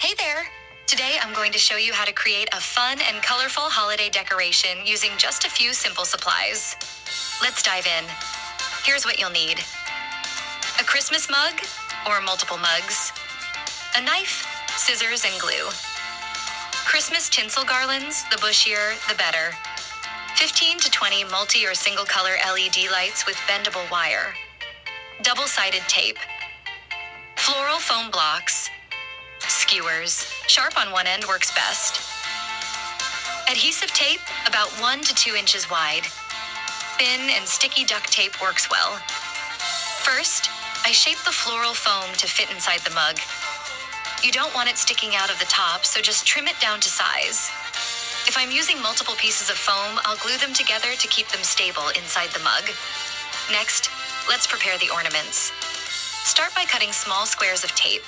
Hey there! Today I'm going to show you how to create a fun and colorful holiday decoration using just a few simple supplies. Let's dive in. Here's what you'll need. A Christmas mug, or multiple mugs. A knife, scissors, and glue. Christmas tinsel garlands, the bushier, the better. 15 to 20 multi or single color LED lights with bendable wire. Double-sided tape. Floral foam blocks. Skewers. Sharp on one end works best. Adhesive tape, about 1 to 2 inches wide. Thin and sticky duct tape works well. First, I shape the floral foam to fit inside the mug. You don't want it sticking out of the top, so just trim it down to size. If I'm using multiple pieces of foam, I'll glue them together to keep them stable inside the mug. Next, let's prepare the ornaments. Start by cutting small squares of tape.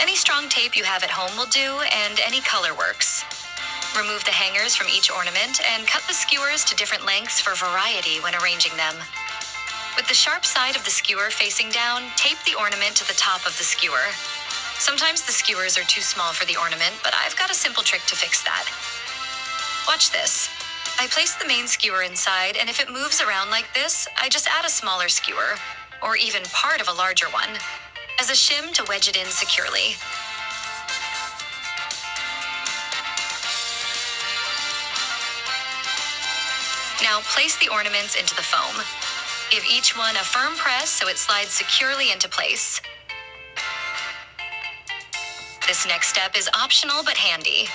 Any strong tape you have at home will do, and any color works. Remove the hangers from each ornament and cut the skewers to different lengths for variety when arranging them. With the sharp side of the skewer facing down, tape the ornament to the top of the skewer. Sometimes the skewers are too small for the ornament, but I've got a simple trick to fix that. Watch this. I place the main skewer inside, and if it moves around like this, I just add a smaller skewer, or even part of a larger one, as a shim to wedge it in securely. Now place the ornaments into the foam. Give each one a firm press so it slides securely into place. This next step is optional but handy.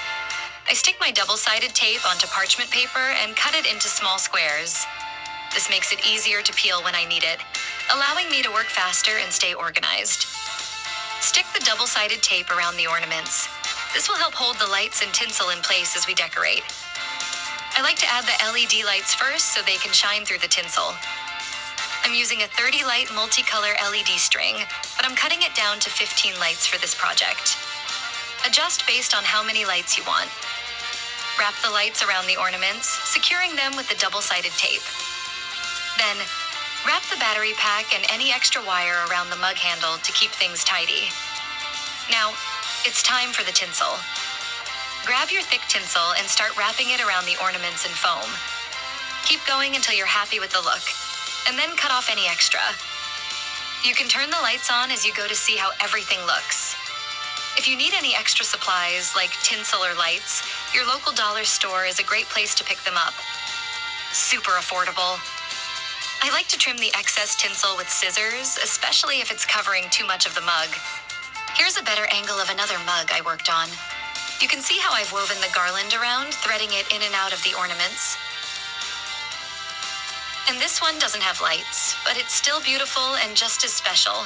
I stick my double-sided tape onto parchment paper and cut it into small squares. This makes it easier to peel when I need it, allowing me to work faster and stay organized. Stick the double-sided tape around the ornaments. This will help hold the lights and tinsel in place as we decorate. I like to add the LED lights first so they can shine through the tinsel. I'm using a 30 light multicolor LED string, but I'm cutting it down to 15 lights for this project. Adjust based on how many lights you want. Wrap the lights around the ornaments, securing them with the double-sided tape. Then, wrap the battery pack and any extra wire around the mug handle to keep things tidy. Now, it's time for the tinsel. Grab your thick tinsel and start wrapping it around the ornaments and foam. Keep going until you're happy with the look, and then cut off any extra. You can turn the lights on as you go to see how everything looks. If you need any extra supplies, like tinsel or lights, your local dollar store is a great place to pick them up. Super affordable. I like to trim the excess tinsel with scissors, especially if it's covering too much of the mug. Here's a better angle of another mug I worked on. You can see how I've woven the garland around, threading it in and out of the ornaments. And this one doesn't have lights, but it's still beautiful and just as special.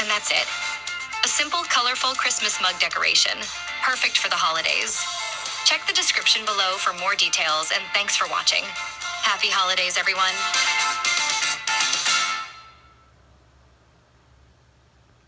And that's it. A simple, colorful Christmas mug decoration, perfect for the holidays. Check the description below for more details, and thanks for watching. Happy holidays, everyone.